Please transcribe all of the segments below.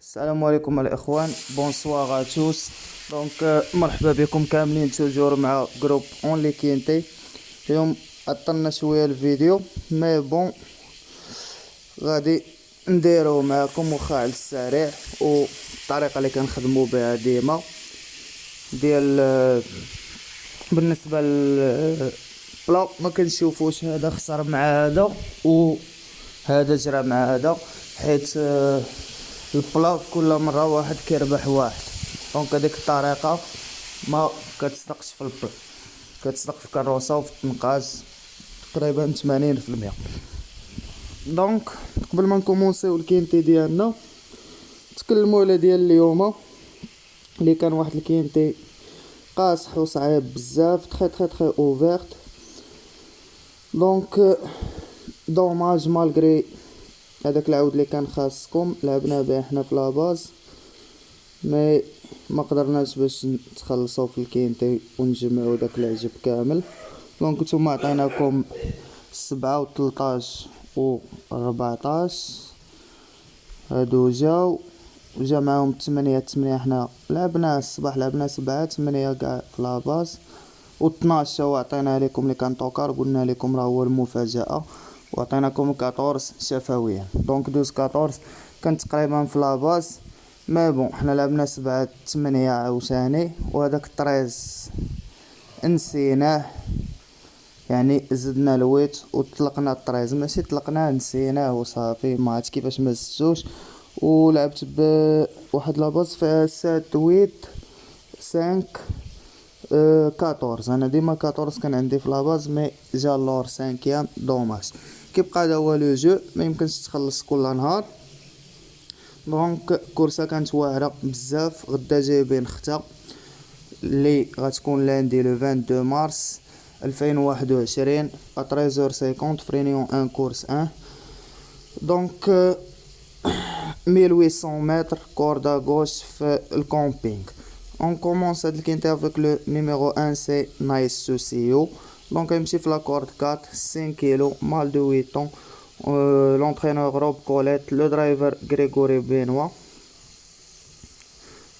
السلام عليكم الاخوان، بونسوار ا توس. مرحبا بكم كاملين توجور مع جروب اونلي كينتي. اليوم عطلنا شويه الفيديو مي بون غادي نديرو معكم واخا على السريع والطريقه اللي كنخدموا بها ديما ديال بالنسبه للبلا ما كنشوفوش هذا خسر مع هذا وهذا جرى مع هذا، حيت البلا كل مره واحد كيربح واحد. دونك هذيك الطريقه ما كتصدقش في البلا، كتصدق في كروسه وفي التنقاز تقريبا 80%. دونك قبل ما نكومونسيو الكينتي ديالنا تكلموا على ديال اليوم اللي كان واحد الكينتي قاصح وصعيب بزاف، تري تري تري اوفيرت. دونك دوماج مالغري هذاك العود اللي كان خاصكم لعبنا به حنا في لاباز، مي ما قدرناش باش نتخلصوا في الكينتي ونجمعوا داك العجب كامل. دونك نتوما عطيناكم 7 و 13 و 14 هادو جا معاهم 8 حنا لعبنا الصباح، لعبنا 7 8 كاع في لاباز، و 12 هو عطينا لكم اللي كان طوكار، قلنا لكم راه هو المفاجأة، وعطيناكم 14 شفويا. دونك 14 كان تقريبا في لاباز. مي بون حنا لعبنا 7 8 عاوتاني، وهداك 13 نسيناه، يعني زدنا الويت وطلقنا 13، ماشي طلقناه نسيناه وصافي، ما عرفت كيفاش ما زدتوش. ولعبت بواحد لاباز فيها 7 8 5 14. انا ديما 14 كان عندي في لاباز، مي جا اللور 5 دوماج. كيبقى هذا هو لو جو، ما يمكنش تخلص كل نهار. دونك كورسه كانت واعره بزاف. غدا جايبين ختا اللي غتكون لاندي لو 22 مارس 2021 ا 13h50 فرينيون 1 كورس 1. دونك 1800 متر كوردا غوش في الكامبينغ. On commence هاد الكينتي avec le numéro 1 c'est Nice Susio. Donc يمشي في لا كورد 4 5 كيلو مال دو 8 ans. L'entraîneur Rob Colette, le driver Grégory Benoît.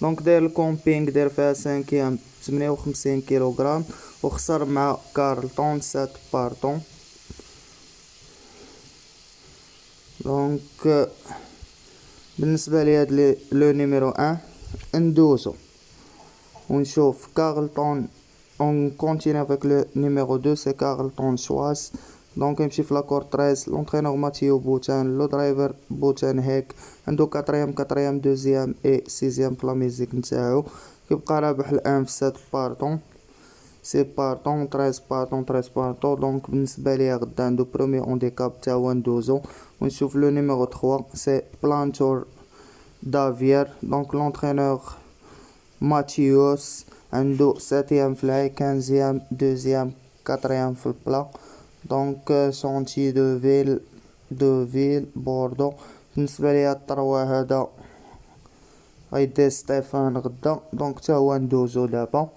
دونك داير الكومبينغ داير فيها 5 58 كيلوغرام، وخسر مع كارلتون 7 بارطون. دونك بالنسبه لي هاد لو نيميرو 1 ندوزو ونشوف كارلتون. on continue avec le numéro 2 c'est Carlton Schwarz. دونك يمشي في لاكور 13 لونترينور ماتيو بوتان، لو درايفر بوتان هيك عنده كاتريام دوزيام اي سيزيام في لاميزيك نتاعو. كيبقى رابح الان في 7 بارطون، سي بارطون 13 بارطون 13 بارطون. دونك بالنسبه ليا غدا عنده برومي اونديكاب تا هو ندوزو ونشوف لو نيميرو 3 سي بلانتور دافير. دونك لونترينور ماتيوس عنده 7 في العي 15 دوزيام 4 في البلا. دونك شونتي دو فيل بوردو. بالنسبه ليا الطروا هذا غيدير ستيفان غدا، دونك تا هو ندوزو دابا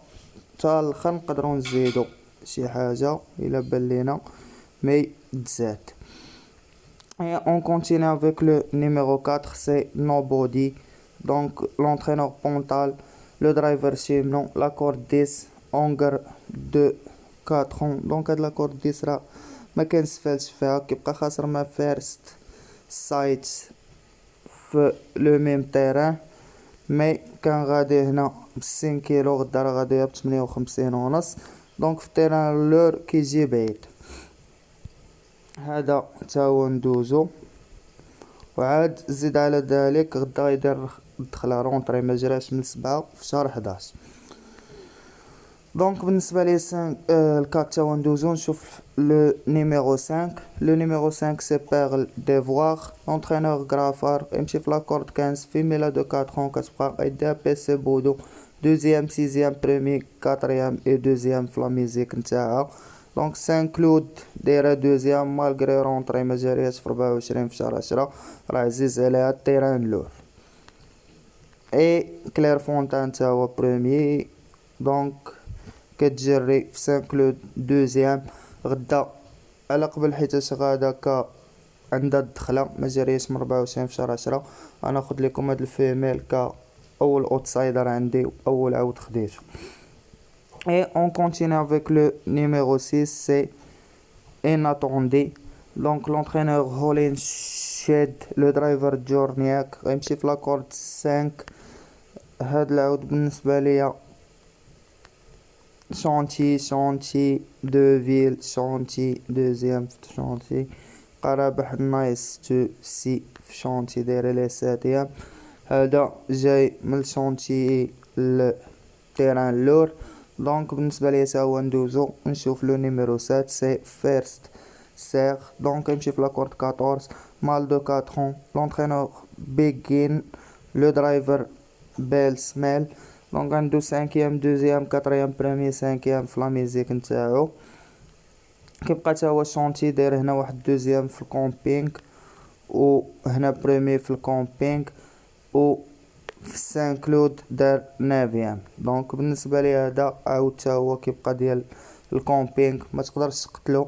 تا الاخر نقدروا نزيدو شي حاجه الا بان لينا مي تزاد. Et on continue avec le numéro 4 c'est Nobody. Donc l'entraîneur Pontal, le driver Simon, la corde 10 Onger de 4 ans. دونك هاد لاكورد 10 راه ما كنستفادش فيها، كيبقى خاسر مع فيرست سايت في لو ميم تيران. مي كان غادي هنا ب 5 كيلو، غدا راه غادي ب 58 ونص. دونك في التيران لور كيجي بعيد هذا تا هو ندوزو. وعاد زيد على ذلك غدا غيدير دخله رونطري ما جراش من 7 في شهر 11. دونك بالنسبه لي 5 الكات تا هو ندوزو نشوف لو نيميرو 5. لو نيميرو 5 سي بيرل ديفوار، اونترينور غرافار يمشي في لاكورد 15 فيميلا دو 4 ans كتبقى ايدا بي سي بودو دوزيام سيزيام برومي كاتريام اي دوزيام في لا ميزيك نتاعها. دونك سان كلود دايره دوزيام مالغري رونطري ما جاريهاش في 24 في شهر 10، راه عزيز عليها التيران اللور. اي كلير فونتان تا هو بروميي. دونك كتجري في سان كلود دوزيام غدا على قبل، حيتاش غادا عندها الدخله ما جاريش من 24 في شهر 10. انا خد لكم هاد الفيميل كاول اوتسايدر عندي واول عاود خديته. Et on continue avec le numéro 6, c'est inattendu. Donc l'entraîneur Holin Shed, le driver Jorniak غيمشي في لاكورد 5. هاد العود بالنسبة ليا شونتي دو فيل شونتي دوزيام في شونتي قرابح نايس تو سي في شونتي داير لي 7. هذا جاي من شونتي لتيران اللور. دونك بالنسبة ليا تا هو ندوزو نشوف لو نيميرو 7 سي فيرست سيغ. دونك يمشي في لاكورد 14 مال دو 4 لونترينور بيغين لو درايفر بيل سميل. دونك عندو 5 دوزيام 4 بريمي 5 في لا ميزيك نتاعو. كيبقى تا هو شونتي داير هنا واحد دوزيام في الكومبينغ و هنا بريمي في الكومبينغ و في سان كلود دار 9. دونك بالنسبه لي هذا عاود تا هو كيبقى ديال الكومبينغ ما تقدرش تقتلو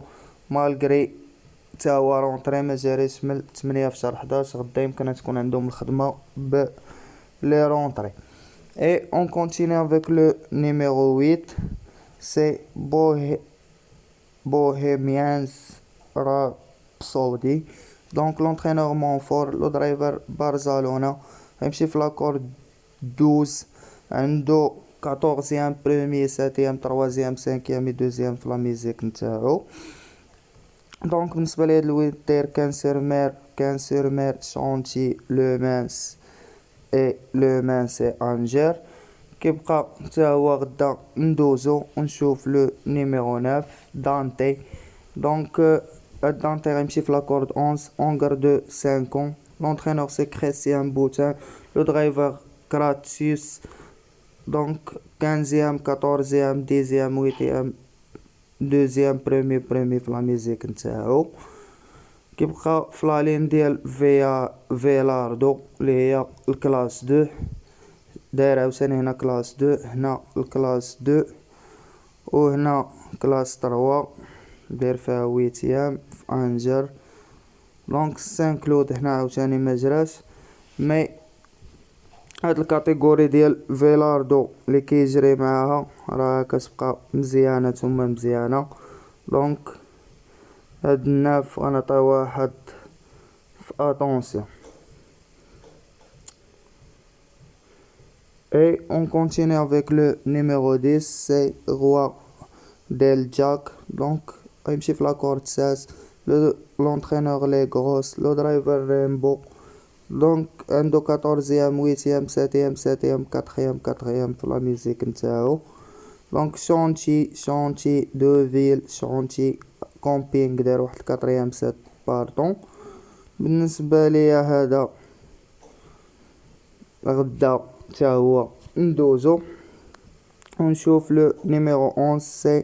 مالغري تا هو رونطري ما جاريش من 8 في شهر 11. غدا يمكن تكون عندهم الخدمه ب لي رونطري. Et on continue avec le numéro 8, c'est Bohemians Rhapsody. Donc l'entraîneur Montfort, le driver Barcelona, يمشي في لاكور 12 عنده 14 premier 7 3 5 2 في لا ميزيك نتاعو. دونك بالنسبه لي هاد الويتير كان سير شونتي لو مانس اي لو مانس انجر. كيبقى حتى هو غدا ندوزو ونشوف لو نيميرو 9 دانتي. دونك دانتي غيمشي في لاكورد 11 اونغر دو 5. L'entraîneur c'est Christian Boutin, le driver Gratius. Donc 15e, 14e, 10e, 8e, 2e, premier في la musique نتاعو. كيبقى في لا لين ديال فيلاردو اللي هي الكلاس 2 داير عاوتاني هنا كلاس 2 هنا الكلاس 2 وهنا كلاس 3 داير فيها 8 في انجر. دونك سان كلود هنا عاوتاني مجراش مي هاد الكاتيجوري ديال فيلاردو اللي كيجري معاها راه كتبقى مزيانه ثم مزيانه. دونك هاد الناف غنعطيو واحد في اتونسيون. Et on continue avec le numéro 10, c'est Roi Del Jack. Donc غيمشي في لاكورد 16 l'entraîneur les grosses, le driver Rainbow. Donc عنده 14e 8e 7e 7e 4e 4e في la musique نتاعو. دونك شونتي دو فيل شونتي كومبينغ داير واحد 4e 7 باردون. بالنسبه ليا هذا غدا تا هو ندوزو ونشوف لو نيميرو 11 سي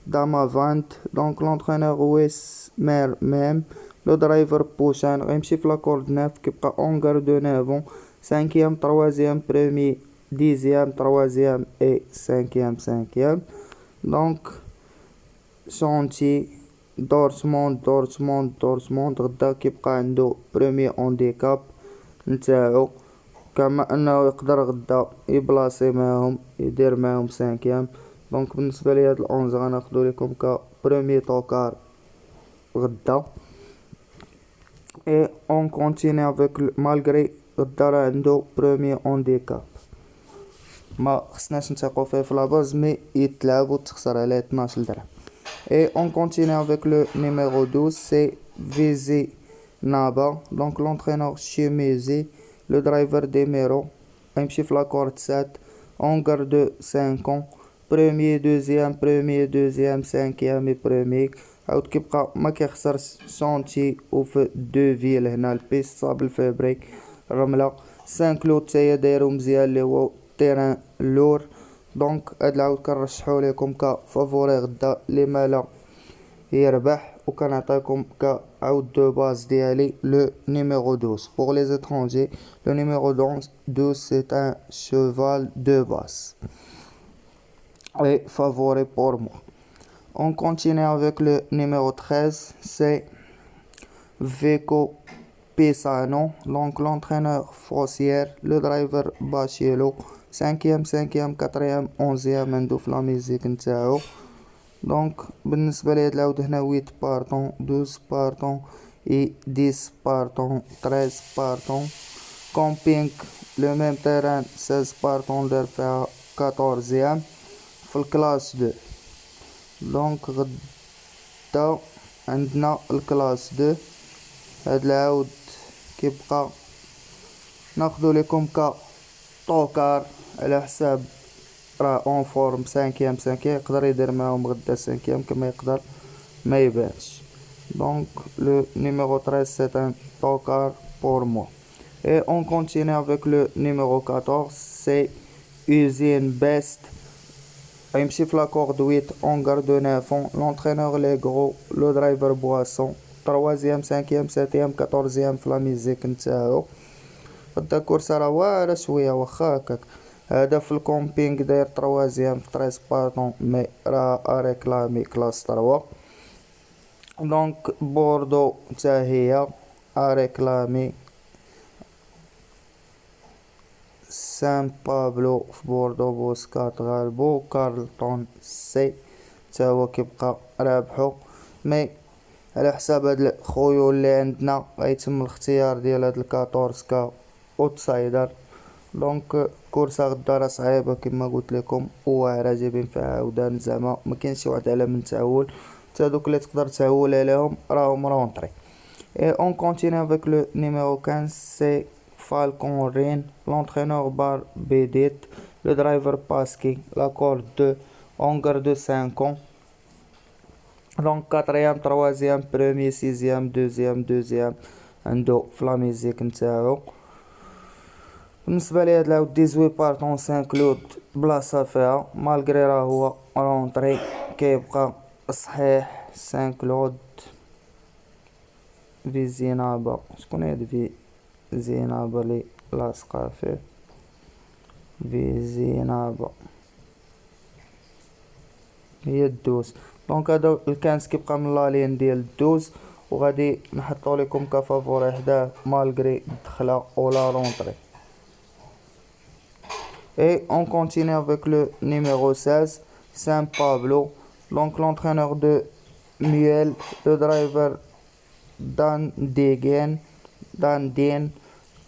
داما فانت. دونك لونترينور ويس مير ميم لو درايفر بوشان غيمشي في لاكورد 9. كيبقى اونغر دو 9 5e 3e بريمي 10e 3e اي 5e. دونك شونتي دورتموند غدا كيبقى عنده بريمي اونديكاب نتاعو كما انه يقدر غدا يبلاصي معاهم يدير معاهم 5. دونك بالنسبه لي هاد ال11 غناخدو لكم كبريمي توكار غدا. Et on continue avec malgré غدا راه عنده بريمي اونديكاب ما خصناش نثقو فيه في لاباز مي يتلعب و تخسر عليه 12 درهم. Et on continue avec le numéro 12, c'est Vizi Naba. Donc l'entraîneur Chimizi, le driver Demero, غيمشي في لاكورد 7 اونغر دو 5 premier deuxième 5e et premier. عاود كيبقى ما كيخسرش شونتي وفي دو فيل هنا البيست صابل فابريك رمله 5 كلود تاهي دايرو مزيان اللي هو تيران لور. دونك هاد العاود كنرشحو ليكم كفافوري غدا اللي مالا يربح. وكنعطيكم كعاود دو باز ديالي لو نيميرو 12 pour les étrangers. Le numéro 12 c'est un cheval de base et favori pour moi. On continue avec le numéro 13, c'est Veco Pisano, donc l'entraîneur Fossière, le driver Bachelot, cinquième, quatrième, onzième عندو في لا ميزيك نتاعو. دونك بالنسبة لهاد العود هنا 8 بارطون، 12 بارطون اي 10 بارطون، 13 بارطون. كومبينغ لو ميم تيران 16 بارطون دار فيها 14 في الكلاس 2. دونك غدا عندنا الكلاس 2. هاد العود كيبقى ناخدو ليكم طوكار على حساب راه اون فورم سانكيام يقدر يدير معاهم غدا سانكيام كما يقدر ما يبانش. دونك لو numéro 13 c'est un tocard pour moi. Et on continue avec le numéro 14, c'est Usine Best. يمشي في لاكورد 8 on garde 9 l'entraîneur les gros, le driver boisson, 3e 5e 7e 14e في لا ميزيك نتاعو. غدا كورسا راه واعرة شوية واخا هكاك. هذا في الكومبينغ داير 3e في 13 بارطون مي راه اريكلامي كلاس 3. دونك بوردو حتى هي اريكلامي. سان بابلو في بوردو بوسكات غالبو. كارلتون سي تا هو كيبقى رابحو. مي على حساب هاد الخيول اللي عندنا غيتم الاختيار ديال هاد الكاطورسكا اوتسايدر. دونك كورسا غدا راه صعيبه كما قلت لكم وواعره جايبين فيها عودان زعما ما كاينش شي واحد على من تعول حتى دوك اللي تقدر تعول عليهم راهم رونطري. اي اون كونتيني افيك لو نيميرو 15 سي فالكون رين لونترينور بار بيديت لو درايفر باسكي لاكور 2 اونغر دو 5 دونك كاتريام تروازيام بروميي سيزيام دوزيام عندو في لا ميزيك نتاعو. بالنسبه لي هاد العود 18 بارطون 5 كلود بلاصه فيها مالغري راه هو رونطري كيبقى صحيح 5 كلود. في زينابا شكون هاد في زينابا لي لاصقه فيه في زينابا هي الدوز. دونك هذا الكانس كيبقى من لالين ديال الدوز وغادي نحطو لكم كفافوري حداه مالغري الدخله ولا رونطري. Et on continue avec le numéro 16, Saint Pablo, donc l'entraîneur de Muel, le driver Dan Dien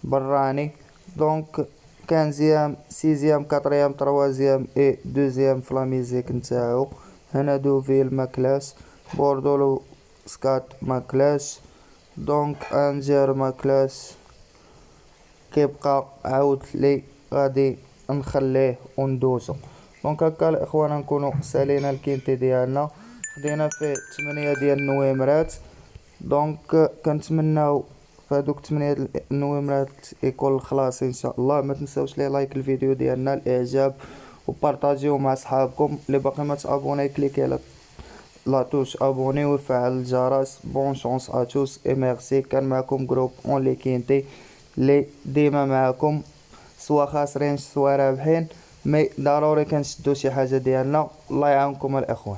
Barrani, donc 15e, 6e, 4e, 3e et 2e في لا ميزيك نتاعو. هنا دوفيل ماكلاش، بوردولو سكات ماكلاش، دونك انجر ماكلاش. كيبقى عاود لي غادي نخليه وندوزو. دونك هكا الاخوان نكونوا سالينا الكينتي ديالنا خدينا فيه 8 ديال النويمرات. دونك كنتمناو فهادوك 8 النويمرات يكون الخلاص ان شاء الله. ما تنساوش لي لايك الفيديو ديالنا الاعجاب وبارطاجيو مع صحابكم. اللي باقي ما تابوني كليكي على لا توش ابوني وفعل الجرس. بون شونس ا توس اي ميرسي. كان معكم جروب اون لي كينتي اللي ديما معكم سوا خاسرين سوا رابحين مي ضروري كنشدو شي حاجه ديالنا. الله يعاونكم الاخوان.